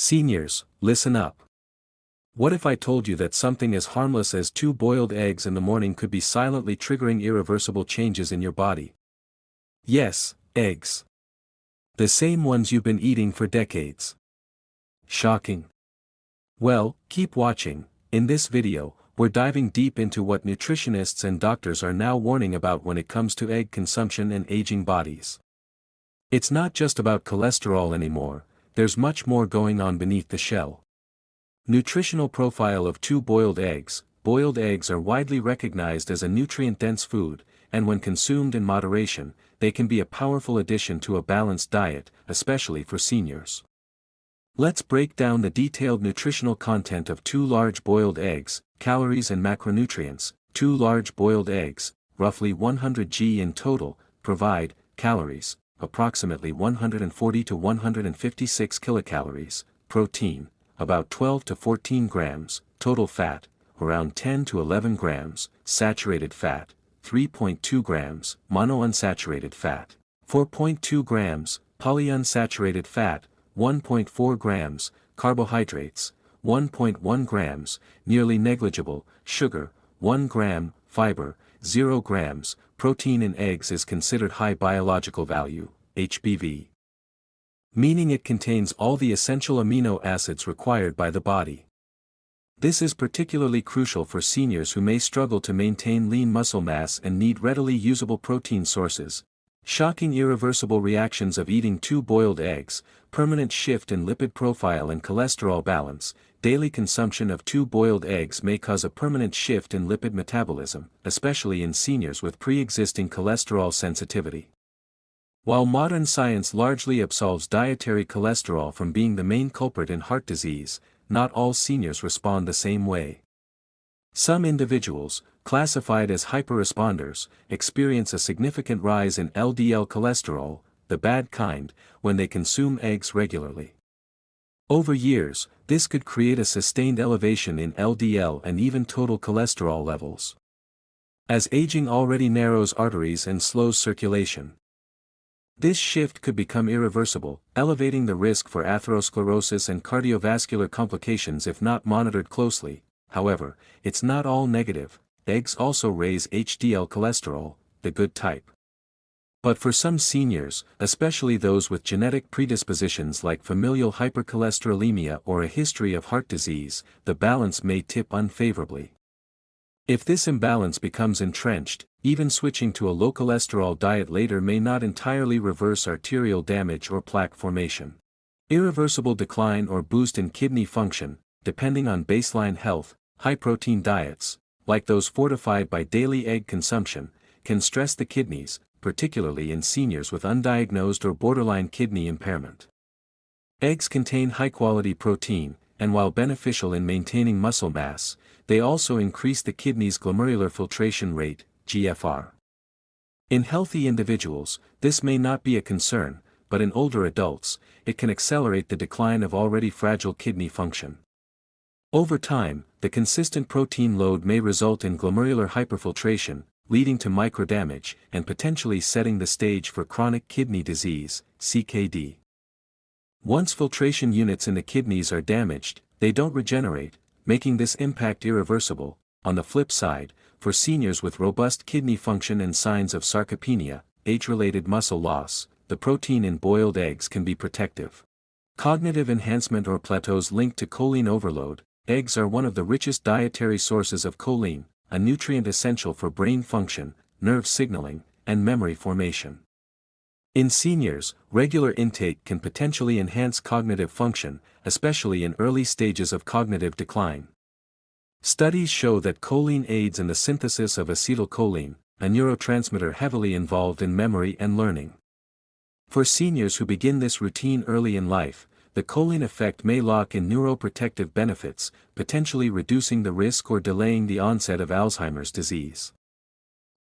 Seniors, listen up. What if I told you that something as harmless as 2 boiled eggs in the morning could be silently triggering irreversible changes in your body? Yes, eggs. The same ones you've been eating for decades. Shocking. Well, keep watching. In this video, we're diving deep into what nutritionists and doctors are now warning about when it comes to egg consumption and aging bodies. It's not just about cholesterol anymore, there's much more going on beneath the shell. Nutritional profile of 2 boiled eggs. Boiled eggs are widely recognized as a nutrient-dense food, and when consumed in moderation, they can be a powerful addition to a balanced diet, especially for seniors. Let's break down the detailed nutritional content of 2 large boiled eggs, calories and macronutrients. 2 large boiled eggs, roughly 100 g in total, provide calories, approximately 140 to 156 kilocalories, protein, about 12 to 14 grams, total fat, around 10 to 11 grams, saturated fat, 3.2 grams, monounsaturated fat, 4.2 grams, polyunsaturated fat, 1.4 grams, carbohydrates, 1.1 grams, nearly negligible, sugar, 1 gram, fiber, 0 grams, protein in eggs is considered high biological value, HBV. Meaning it contains all the essential amino acids required by the body. This is particularly crucial for seniors who may struggle to maintain lean muscle mass and need readily usable protein sources. Shocking irreversible reactions of eating 2 boiled eggs, permanent shift in lipid profile and cholesterol balance. Daily consumption of 2 boiled eggs may cause a permanent shift in lipid metabolism, especially in seniors with pre-existing cholesterol sensitivity. While modern science largely absolves dietary cholesterol from being the main culprit in heart disease, not all seniors respond the same way. Some individuals, classified as hyperresponders, experience a significant rise in LDL cholesterol, the bad kind, when they consume eggs regularly. Over years, this could create a sustained elevation in LDL and even total cholesterol levels, as aging already narrows arteries and slows circulation. This shift could become irreversible, elevating the risk for atherosclerosis and cardiovascular complications if not monitored closely. However, it's not all negative. Eggs also raise HDL cholesterol, the good type. But for some seniors, especially those with genetic predispositions like familial hypercholesterolemia or a history of heart disease, the balance may tip unfavorably. If this imbalance becomes entrenched, even switching to a low cholesterol diet later may not entirely reverse arterial damage or plaque formation. Irreversible decline or boost in kidney function, depending on baseline health. High-protein diets, like those fortified by daily egg consumption, can stress the kidneys, particularly in seniors with undiagnosed or borderline kidney impairment. Eggs contain high-quality protein, and while beneficial in maintaining muscle mass, they also increase the kidney's glomerular filtration rate, GFR. In healthy individuals, this may not be a concern, but in older adults, it can accelerate the decline of already fragile kidney function. Over time, the consistent protein load may result in glomerular hyperfiltration, leading to microdamage and potentially setting the stage for chronic kidney disease, CKD. Once filtration units in the kidneys are damaged, they don't regenerate, making this impact irreversible. On the flip side, for seniors with robust kidney function and signs of sarcopenia, age-related muscle loss, the protein in boiled eggs can be protective. Cognitive enhancement or plateaus linked to choline overload. Eggs are one of the richest dietary sources of choline, a nutrient essential for brain function, nerve signaling, and memory formation. In seniors, regular intake can potentially enhance cognitive function, especially in early stages of cognitive decline. Studies show that choline aids in the synthesis of acetylcholine, a neurotransmitter heavily involved in memory and learning. For seniors who begin this routine early in life, the choline effect may lock in neuroprotective benefits, potentially reducing the risk or delaying the onset of Alzheimer's disease.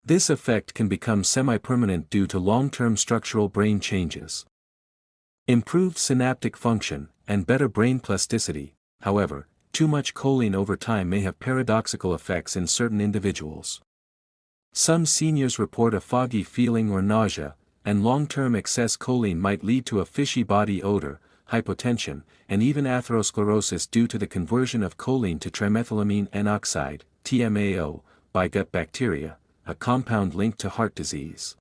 This effect can become semi-permanent due to long-term structural brain changes. Improved synaptic function, and better brain plasticity. However, too much choline over time may have paradoxical effects in certain individuals. Some seniors report a foggy feeling or nausea, and long-term excess choline might lead to a fishy body odor, hypotension, and even atherosclerosis due to the conversion of choline to trimethylamine N-oxide, TMAO, by gut bacteria, a compound linked to heart disease.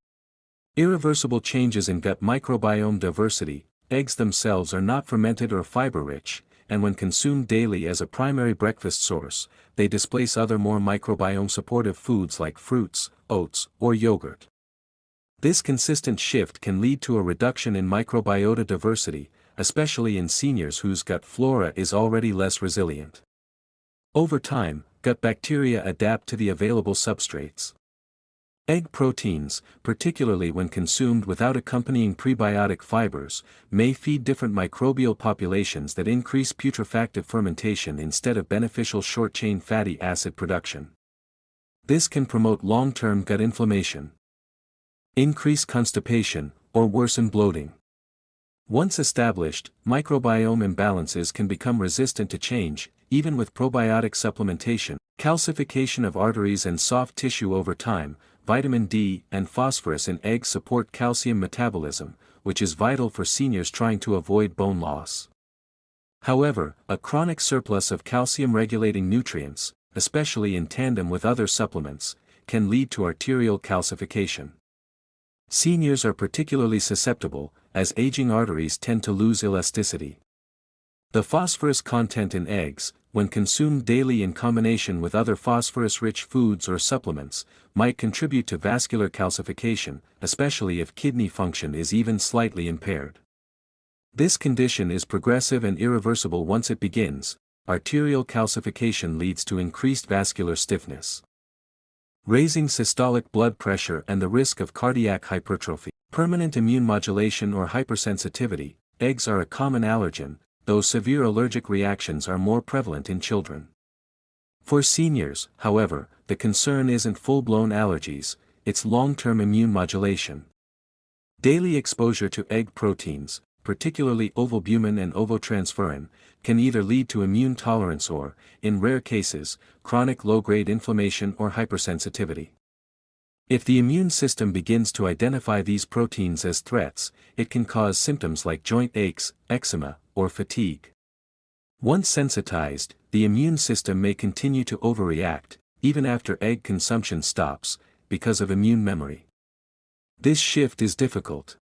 Irreversible changes in gut microbiome diversity. Eggs themselves are not fermented or fiber-rich, and when consumed daily as a primary breakfast source, they displace other more microbiome-supportive foods like fruits, oats, or yogurt. This consistent shift can lead to a reduction in microbiota diversity, especially in seniors whose gut flora is already less resilient. Over time, gut bacteria adapt to the available substrates. Egg proteins, particularly when consumed without accompanying prebiotic fibers, may feed different microbial populations that increase putrefactive fermentation instead of beneficial short-chain fatty acid production. This can promote long-term gut inflammation, increase constipation, or worsen bloating. Once established, microbiome imbalances can become resistant to change, even with probiotic supplementation, calcification of arteries and soft tissue over time. Vitamin D and phosphorus in eggs support calcium metabolism, which is vital for seniors trying to avoid bone loss. However, a chronic surplus of calcium-regulating nutrients, especially in tandem with other supplements, can lead to arterial calcification. Seniors are particularly susceptible, as aging arteries tend to lose elasticity. The phosphorus content in eggs, when consumed daily in combination with other phosphorus-rich foods or supplements, might contribute to vascular calcification, especially if kidney function is even slightly impaired. This condition is progressive and irreversible once it begins. Arterial calcification leads to increased vascular stiffness, raising systolic blood pressure and the risk of cardiac hypertrophy. Permanent immune modulation or hypersensitivity. Eggs are a common allergen, though severe allergic reactions are more prevalent in children. For seniors, however, the concern isn't full-blown allergies, it's long-term immune modulation. Daily exposure to egg proteins, particularly ovalbumin and ovotransferrin, can either lead to immune tolerance or, in rare cases, chronic low-grade inflammation or hypersensitivity. If the immune system begins to identify these proteins as threats, it can cause symptoms like joint aches, eczema, or fatigue. Once sensitized, the immune system may continue to overreact, even after egg consumption stops, because of immune memory. This shift is difficult,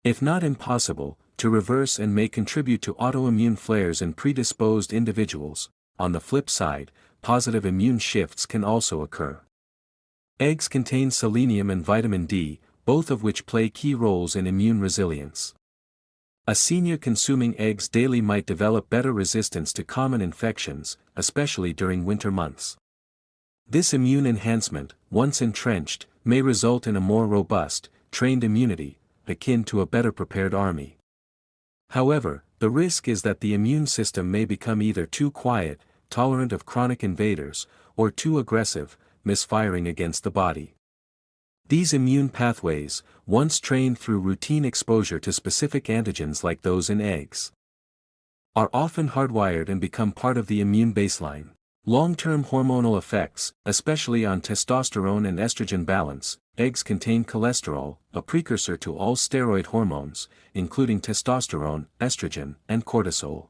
if not impossible, to reverse and may contribute to autoimmune flares in predisposed individuals. On the flip side, positive immune shifts can also occur. Eggs contain selenium and vitamin D, both of which play key roles in immune resilience. A senior consuming eggs daily might develop better resistance to common infections, especially during winter months. This immune enhancement, once entrenched, may result in a more robust, trained immunity, akin to a better prepared army. However, the risk is that the immune system may become either too quiet, tolerant of chronic invaders, or too aggressive, misfiring against the body. These immune pathways, once trained through routine exposure to specific antigens like those in eggs, are often hardwired and become part of the immune baseline. Long-term hormonal effects, especially on testosterone and estrogen balance. Eggs contain cholesterol, a precursor to all steroid hormones, including testosterone, estrogen, and cortisol.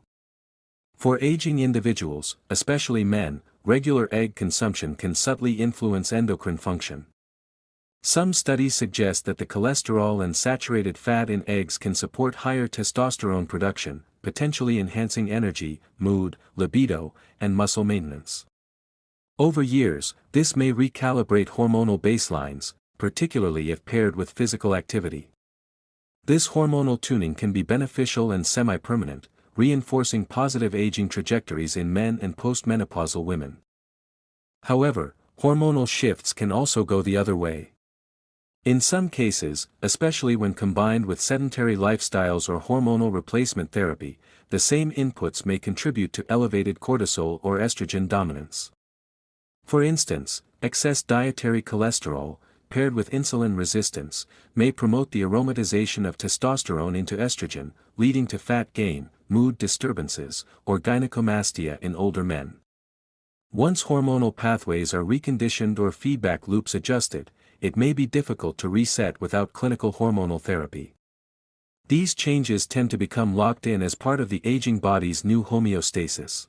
For aging individuals, especially men, regular egg consumption can subtly influence endocrine function. Some studies suggest that the cholesterol and saturated fat in eggs can support higher testosterone production, potentially enhancing energy, mood, libido, and muscle maintenance. Over years, this may recalibrate hormonal baselines, particularly if paired with physical activity. This hormonal tuning can be beneficial and semi-permanent, reinforcing positive aging trajectories in men and postmenopausal women. However, hormonal shifts can also go the other way. In some cases, especially when combined with sedentary lifestyles or hormonal replacement therapy, the same inputs may contribute to elevated cortisol or estrogen dominance. For instance, excess dietary cholesterol, paired with insulin resistance, may promote the aromatization of testosterone into estrogen, leading to fat gain, mood disturbances, or gynecomastia in older men. Once hormonal pathways are reconditioned or feedback loops adjusted, it may be difficult to reset without clinical hormonal therapy. These changes tend to become locked in as part of the aging body's new homeostasis.